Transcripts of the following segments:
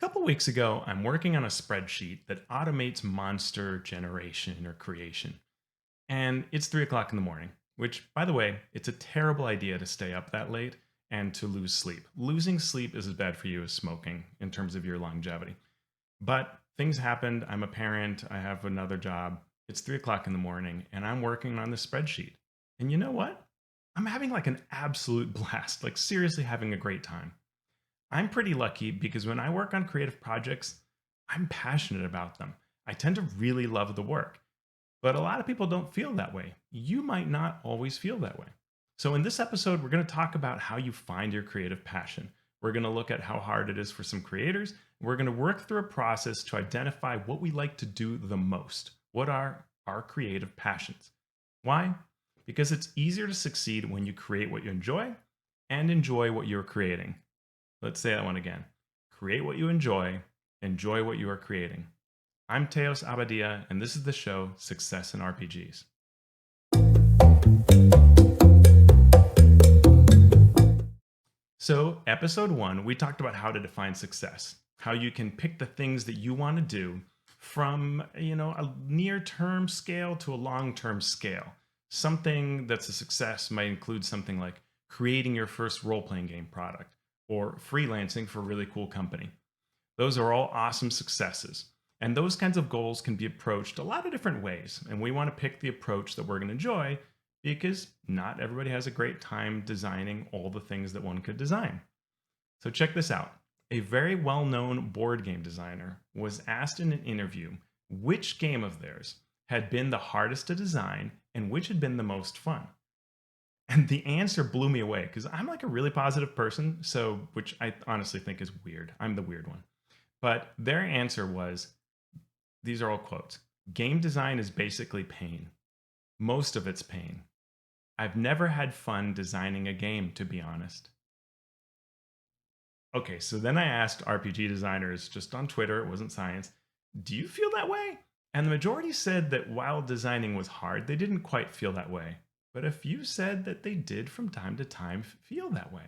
A couple weeks ago, I'm working on a spreadsheet that automates monster generation or creation. And it's 3 o'clock in the morning, which, by the way, it's a terrible idea to stay up that late and to lose sleep. Losing sleep is as bad for you as smoking in terms of your longevity. But things happened. I'm a parent. I have another job. It's 3 o'clock in the morning, and I'm working on this spreadsheet. And you know what? I'm having like an absolute blast, like seriously having a great time. I'm pretty lucky because when I work on creative projects, I'm passionate about them. I tend to really love the work, but a lot of people don't feel that way. You might not always feel that way. So, in this episode, we're going to talk about how you find your creative passion. We're going to look at how hard it is for some creators. We're going to work through a process to identify what we like to do the most. What are our creative passions? Why? Because it's easier to succeed when you create what you and enjoy what you're creating. Let's say that one again. Create what you enjoy what you are creating. I'm Teos Abadia, and this is the show Success in RPGs. So, episode one, we talked about how to define success, how you can pick the things that you want to do from, a near-term scale to a long-term scale. Something that's a success might include something like creating your first role-playing game product or freelancing for a really cool company. Those are all awesome successes. And those kinds of goals can be approached a lot of different ways. And we want to pick the approach that we're going to enjoy because not everybody has a great time designing all the things that one could design. So check this out. A very well-known board game designer was asked in an interview which game of theirs had been the hardest to design and which had been the most fun. And the answer blew me away because I'm like a really positive person, so which I honestly think is weird. I'm the weird one. But their answer was, these are all quotes. Game design is basically pain. Most of it's pain. I've never had fun designing a game, to be honest. Okay, so then I asked RPG designers just on Twitter, it wasn't science, do you feel that way? And the majority said that while designing was hard, they didn't quite feel that way. But a few said that they did from time to time feel that way.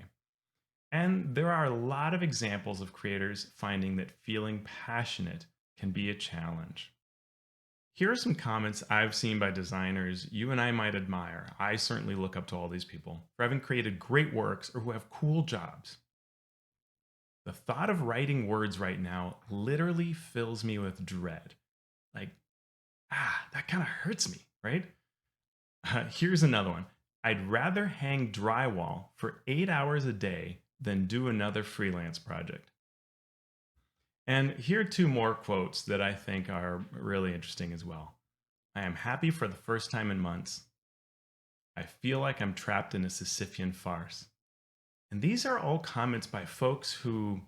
And there are a lot of examples of creators finding that feeling passionate can be a challenge. Here are some comments I've seen by designers you and I might admire. I certainly look up to all these people for having created great works or who have cool jobs. The thought of writing words right now literally fills me with dread. Like, that kind of hurts me, right? Here's another one. I'd rather hang drywall for 8 hours a day than do another freelance project. And here are two more quotes that I think are really interesting as well. I am happy for the first time in months. I feel like I'm trapped in a Sisyphean farce. And these are all comments by folks who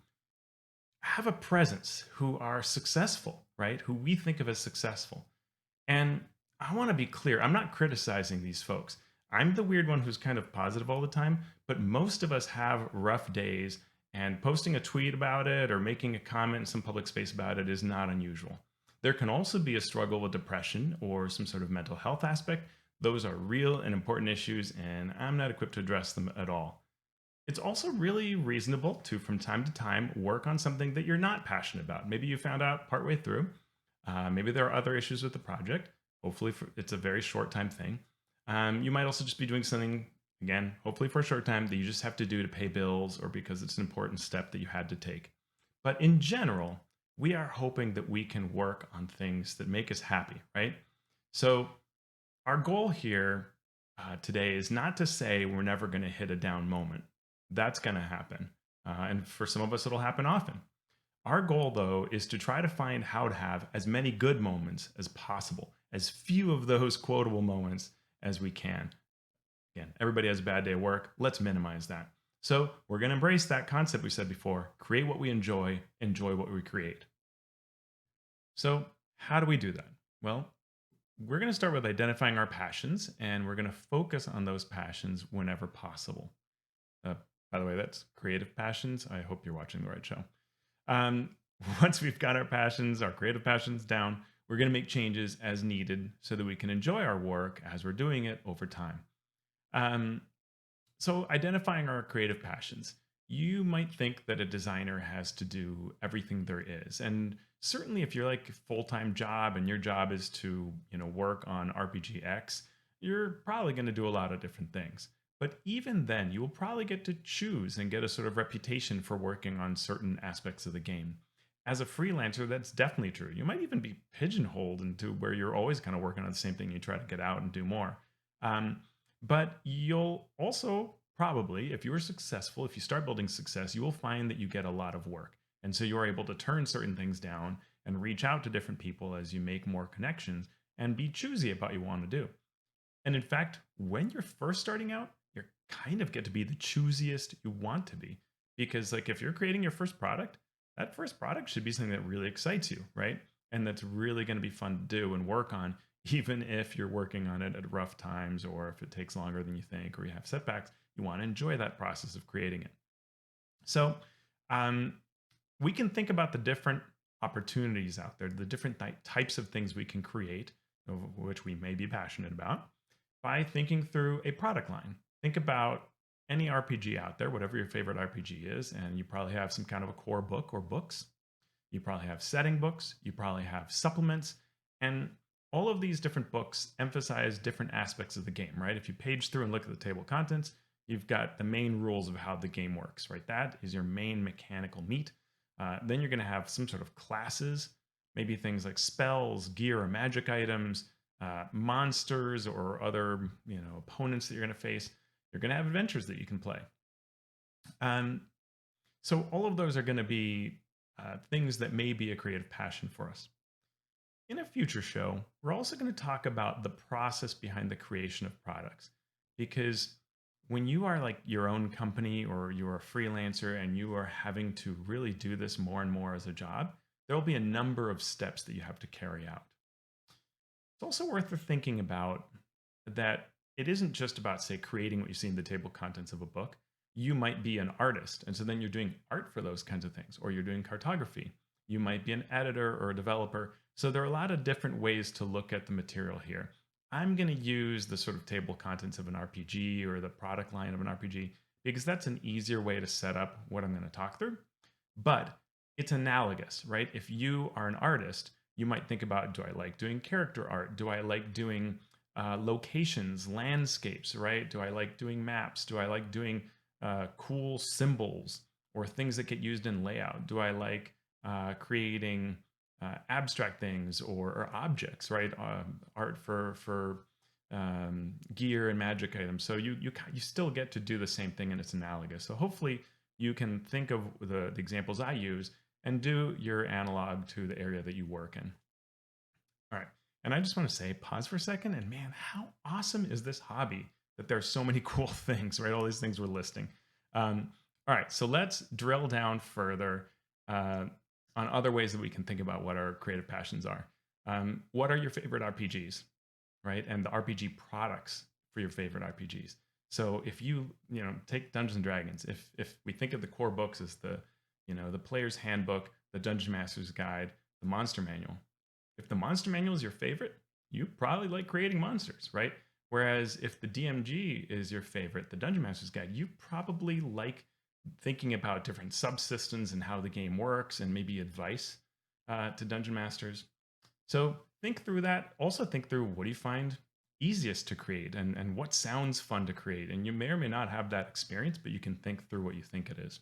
have a presence, who are successful, right? Who we think of as successful. And I want to be clear, I'm not criticizing these folks. I'm the weird one who's kind of positive all the time, but most of us have rough days, and posting a tweet about it or making a comment in some public space about it is not unusual. There can also be a struggle with depression or some sort of mental health aspect. Those are real and important issues, and I'm not equipped to address them at all. It's also really reasonable to, from time to time, work on something that you're not passionate about. Maybe you found out partway through. Maybe there are other issues with the project. Hopefully, it's a very short time thing. You might also just be doing something, again, hopefully for a short time, that you just have to do to pay bills or because it's an important step that you had to take. But in general, we are hoping that we can work on things that make us happy, right? So, our goal here today is not to say we're never going to hit a down moment. That's going to happen. And for some of us, it'll happen often. Our goal, though, is to try to find how to have as many good moments as possible, as few of those quotable moments as we can. Again, everybody has a bad day at work. Let's minimize that. So we're going to embrace that concept we said before, create what we enjoy what we create. So how do we do that? Well, we're going to start with identifying our passions, and we're going to focus on those passions whenever possible. By the way, that's creative passions. I hope you're watching the right show. Um, Once we've got our creative passions down, we're going to make changes as needed so that we can enjoy our work as we're doing it over time. Um, so, identifying our creative passions. You might think that a designer has to do everything there is. And certainly if you're like a full-time job and your job is to, work on RPGX, you're probably going to do a lot of different things. But even then, you will probably get to choose and get a sort of reputation for working on certain aspects of the game. As a freelancer, that's definitely true. You might even be pigeonholed into where you're always kind of working on the same thing. You try to get out and do more. Um, but you'll also probably, if you are successful, if you start building success, you will find that you get a lot of work. And so you're able to turn certain things down and reach out to different people as you make more connections and be choosy about what you want to do. And in fact, when you're first starting out, you kind of get to be the choosiest you want to be. Because, like, if you're creating your first product, that first product should be something that really excites you, right? And that's really going to be fun to do and work on, even if you're working on it at rough times or if it takes longer than you think or you have setbacks. You want to enjoy that process of creating it. So, um, we can think about the different opportunities out there, the different types of things we can create, which we may be passionate about, by thinking through a product line. Think about any RPG out there, whatever your favorite RPG is, and you probably have some kind of a core book or books. You probably have setting books, you probably have supplements, and all of these different books emphasize different aspects of the game, right? If you page through and look at the table of contents, you've got the main rules of how the game works, right? That is your main mechanical meat. Then you're going to have some sort of classes, maybe things like spells, gear, or magic items, monsters, or other opponents that you're going to face. You're going to have adventures that you can play. Um, so all of those are going to be things that may be a creative passion for us. In a future show, we're also going to talk about the process behind the creation of products. Because when you are like your own company or you're a freelancer and you are having to really do this more and more as a job, there will be a number of steps that you have to carry out. It's also worth thinking about that it isn't just about, say, creating what you see in the table of contents of a book. You might be an artist, and so then you're doing art for those kinds of things, or you're doing cartography. You might be an editor or a developer. So there are a lot of different ways to look at the material here. I'm going to use the sort of table of contents of an RPG or the product line of an RPG because that's an easier way to set up what I'm going to talk through. But it's analogous, right? If you are an artist, you might think about, do I like doing character art? Do I like doing locations, landscapes, right? Do I like doing maps? Do I like doing cool symbols or things that get used in layout? Do I like creating abstract things or objects, right? Art for gear and magic items. So you still get to do the same thing, and it's analogous. So hopefully you can think of the examples I use and do your analog to the area that you work in. All right. And I just want to say, pause for a second, and man, how awesome is this hobby that there's so many cool things, right? All these things we're listing. All right, so let's drill down further on other ways that we can think about what our creative passions are. What are your favorite RPGs, right? And the RPG products for your favorite RPGs. So if you take Dungeons and Dragons, if we think of the core books as the player's handbook, the Dungeon Master's Guide, the Monster Manual. If the Monster Manual is your favorite, you probably like creating monsters, right? Whereas if the DMG is your favorite, the Dungeon Master's Guide, you probably like thinking about different subsystems and how the game works and maybe advice to dungeon masters. So think through that. Also think through, what do you find easiest to create and what sounds fun to create. And you may or may not have that experience, but you can think through what you think it is.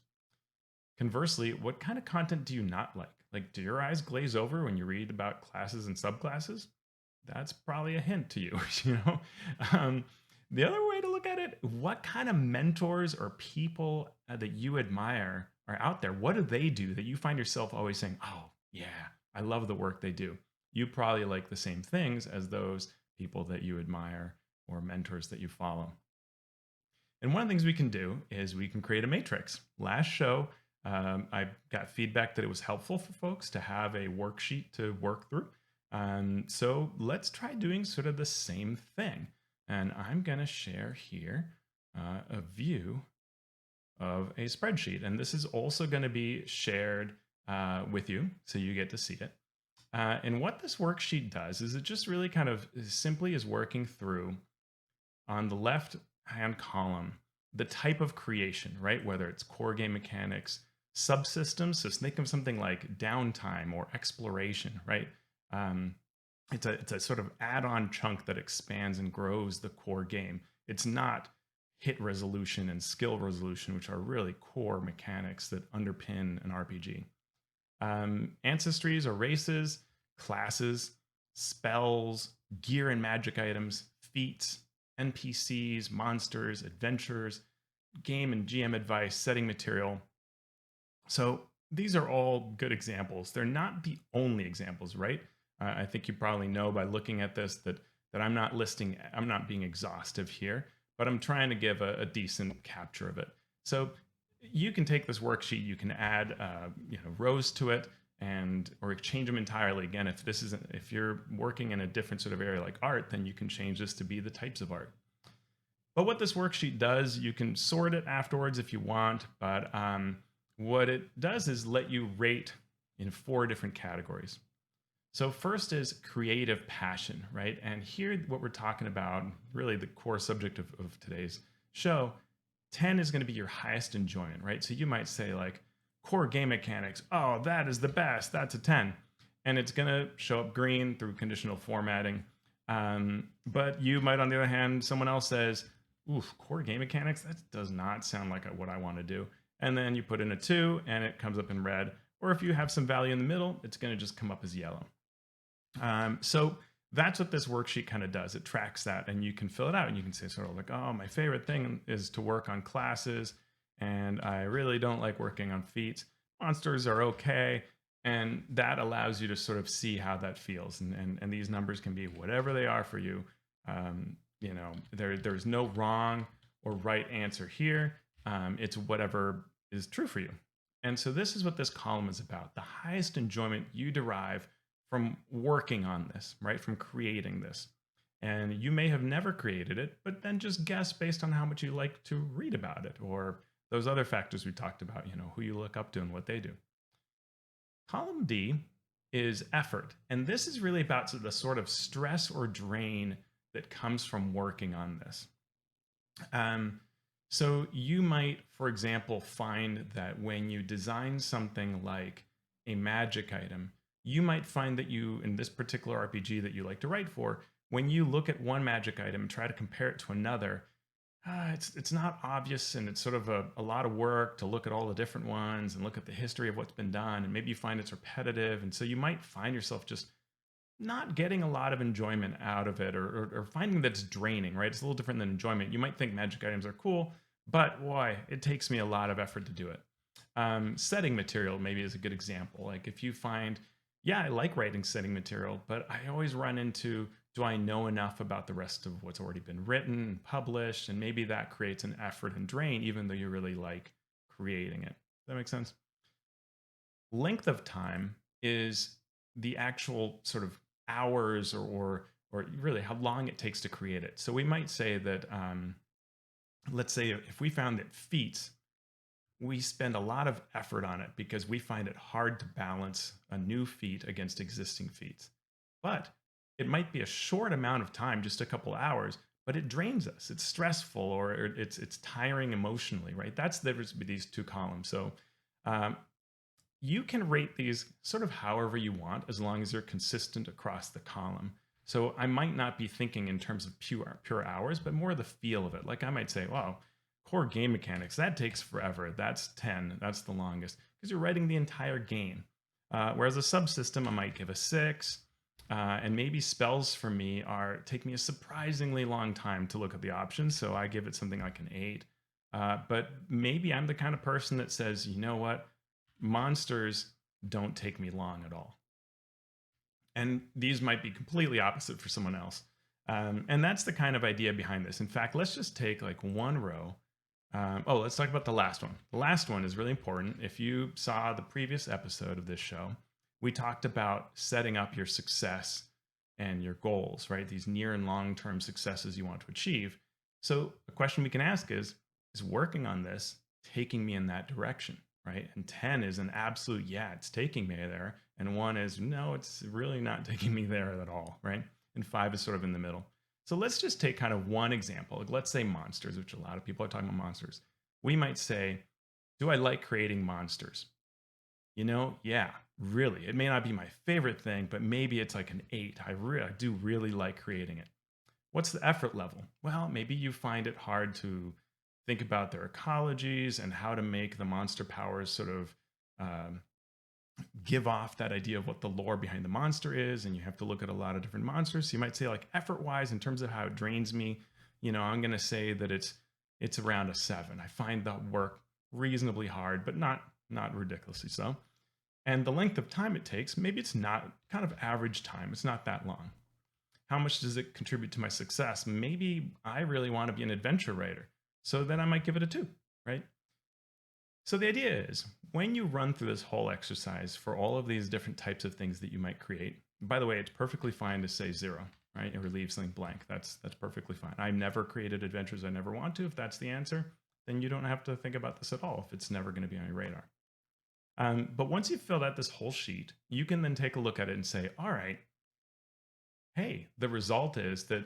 Conversely, what kind of content do you not like? Like, do your eyes glaze over when you read about classes and subclasses? That's probably a hint to you, you know? The other way to look at it, what kind of mentors or people that you admire are out there? What do they do that you find yourself always saying, oh, yeah, I love the work they do? You probably like the same things as those people that you admire or mentors that you follow. And one of the things we can do is we can create a matrix. Last show, I got feedback that it was helpful for folks to have a worksheet to work through. So let's try doing sort of the same thing. And I'm going to share here a view of a spreadsheet. And this is also going to be shared with you, so you get to see it. And what this worksheet does is it just really kind of simply is working through on the left hand column. the type of creation, right? Whether it's core game mechanics, subsystems. So think of something like downtime or exploration, right? Um, it's a sort of add-on chunk that expands and grows the core game. It's not hit resolution and skill resolution, which are really core mechanics that underpin an RPG. Ancestries or races, classes, spells, gear and magic items, feats, NPCs, monsters, adventures, game and GM advice, setting material. So these are all good examples. They're not the only examples, right? I think you probably know by looking at this that I'm not listing, I'm not being exhaustive here, but I'm trying to give a decent capture of it. So you can take this worksheet, you can add rows to it, and or change them entirely. Again, if you're working in a different sort of area like art, then you can change this to be the types of art. But what this worksheet does, you can sort it afterwards if you want, but what it does is let you rate in 4 different categories. So first is creative passion, right? And here what we're talking about, really the core subject of today's show, 10 is going to be your highest enjoyment, right? So you might say like core game mechanics, oh, that is the best, that's a 10. And it's going to show up green through conditional formatting. But you might, on the other hand, someone else says, oof, core game mechanics, that does not sound like what I want to do. And then you put in a 2 and it comes up in red. Or if you have some value in the middle, it's going to just come up as yellow. So that's what this worksheet kind of does. It tracks that, and you can fill it out, and you can say sort of like, oh, my favorite thing is to work on classes, and I really don't like working on feats. Monsters are okay, and that allows you to sort of see how that feels. And these numbers can be whatever they are for you. There's no wrong or right answer here. It's whatever is true for you. And so this is what this column is about. The highest enjoyment you derive from working on this, right? From creating this. And you may have never created it, but then just guess based on how much you like to read about it or those other factors we talked about, who you look up to and what they do. Column D is effort. And this is really about the sort of stress or drain that comes from working on this. So you might, for example, find that when you design something like a magic item, you might find that you, in this particular RPG that you like to write for, when you look at one magic item and try to compare it to another, it's not obvious, and it's sort of a lot of work to look at all the different ones and look at the history of what's been done, and maybe you find it's repetitive, and so you might find yourself just not getting a lot of enjoyment out of it, or finding that it's draining, right? It's a little different than enjoyment. You might think magic items are cool, but boy, it takes me a lot of effort to do it. Setting material maybe is a good example. Like if you find, yeah, I like writing setting material, but I always run into, do I know enough about the rest of what's already been written and published? And maybe that creates an effort and drain, even though you really like creating it. Does that make sense? Length of time is the actual sort of hours or really how long it takes to create it. So we might say that, let's say if we found that feats, we spend a lot of effort on it because we find it hard to balance a new feat against existing feats. But it might be a short amount of time, just a couple hours, but it drains us. It's stressful, or it's tiring emotionally, right? That's the difference between these 2 columns. So you can rate these sort of however you want, as long as they're consistent across the column. So I might not be thinking in terms of pure hours, but more the feel of it. Like I might say, wow, core game mechanics, that takes forever. That's 10. That's the longest, because you're writing the entire game. Whereas a subsystem, I might give a 6. And maybe spells for me take me a surprisingly long time to look at the options. So I give it something like an 8. But maybe I'm the kind of person that says, you know what? Monsters don't take me long at all. And these might be completely opposite for someone else. And that's the kind of idea behind this. In fact, let's just take like one row. Let's talk about the last one. The last one is really important. If you saw the previous episode of this show, we talked about setting up your success and your goals, right? These near and long-term successes you want to achieve. So a question we can ask is working on this taking me in that direction, right? And 10 is an absolute, yeah, it's taking me there. And 1 is, no, it's really not taking me there at all, right? And 5 is sort of in the middle. So let's just take kind of one example. Like, let's say monsters, which a lot of people are talking about monsters. We might say, do I like creating monsters? Yeah, really. It may not be my favorite thing, but maybe it's like an 8. I do really like creating it. What's the effort level? Well, maybe you find it hard to think about their ecologies and how to make the monster powers sort of um, give off that idea of what the lore behind the monster is, and you have to look at a lot of different monsters. So you might say, like, effort wise, in terms of how it drains me, I'm going to say that it's around a 7. I find the work reasonably hard, but not ridiculously so. And the length of time it takes, maybe it's not kind of average time. It's not that long. How much does it contribute to my success? Maybe I really want to be an adventure writer, so then I might give it a 2, right? So the idea is, when you run through this whole exercise for all of these different types of things that you might create, by the way, it's perfectly fine to say 0, right? Or leave something blank. That's perfectly fine. I've never created adventures I never want to. If that's the answer, then you don't have to think about this at all if it's never going to be on your radar. But once you've filled out this whole sheet, you can then take a look at it and say, all right, hey, the result is that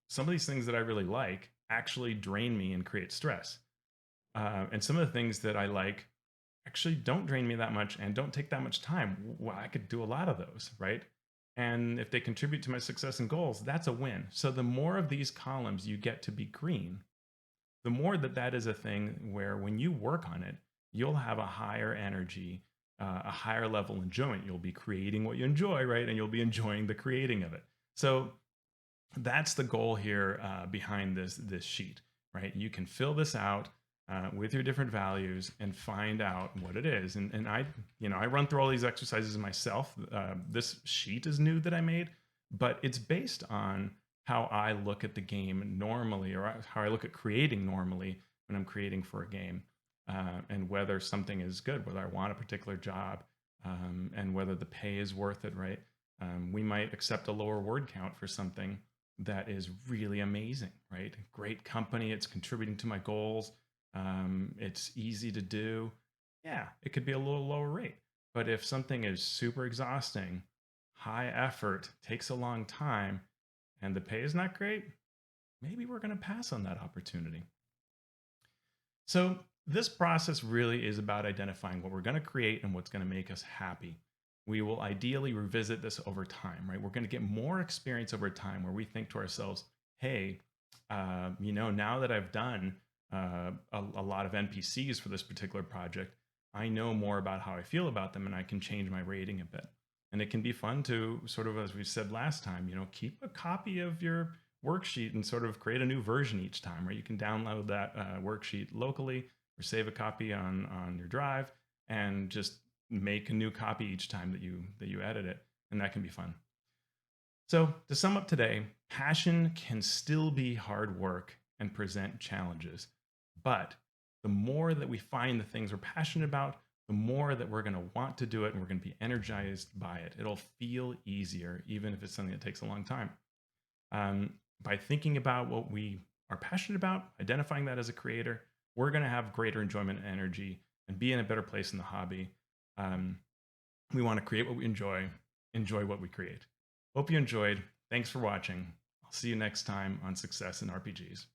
some of these things that I really like actually drain me and create stress. And some of the things that I like actually don't drain me that much and don't take that much time. Well, I could do a lot of those, right? And if they contribute to my success and goals, that's a win. So the more of these columns you get to be green, the more that is a thing where when you work on it, you'll have a higher energy, a higher level enjoyment. You'll be creating what you enjoy, right? And you'll be enjoying the creating of it. So that's the goal here behind this sheet, right? You can fill this out with your different values and find out what it is. And I run through all these exercises myself. This sheet is new that I made, but it's based on how I look at the game normally, or how I look at creating normally when I'm creating for a game, and whether something is good, whether I want a particular job, and whether the pay is worth it, right? We might accept a lower word count for something that is really amazing, right? Great company, it's contributing to my goals. It's easy to do. Yeah, it could be a little lower rate. But if something is super exhausting, high effort, takes a long time, and the pay is not great, maybe we're going to pass on that opportunity. So this process really is about identifying what we're going to create and what's going to make us happy. We will ideally revisit this over time, right? We're going to get more experience over time where we think to ourselves, hey, now that I've done a lot of NPCs for this particular project, I know more about how I feel about them, and I can change my rating a bit. And it can be fun to sort of, as we said last time, keep a copy of your worksheet and sort of create a new version each time, right? You can download that worksheet locally or save a copy on your drive and just make a new copy each time that you edit it, and that can be fun. So to sum up today, passion can still be hard work and present challenges, but the more that we find the things we're passionate about, the more that we're going to want to do it, and we're going to be energized by it. It'll feel easier, even if it's something that takes a long time. By thinking about what we are passionate about, identifying that as a creator, we're going to have greater enjoyment and energy and be in a better place in the hobby. We want to create what we enjoy what we create. Hope you enjoyed. Thanks for watching. I'll see you next time on Success in RPGs.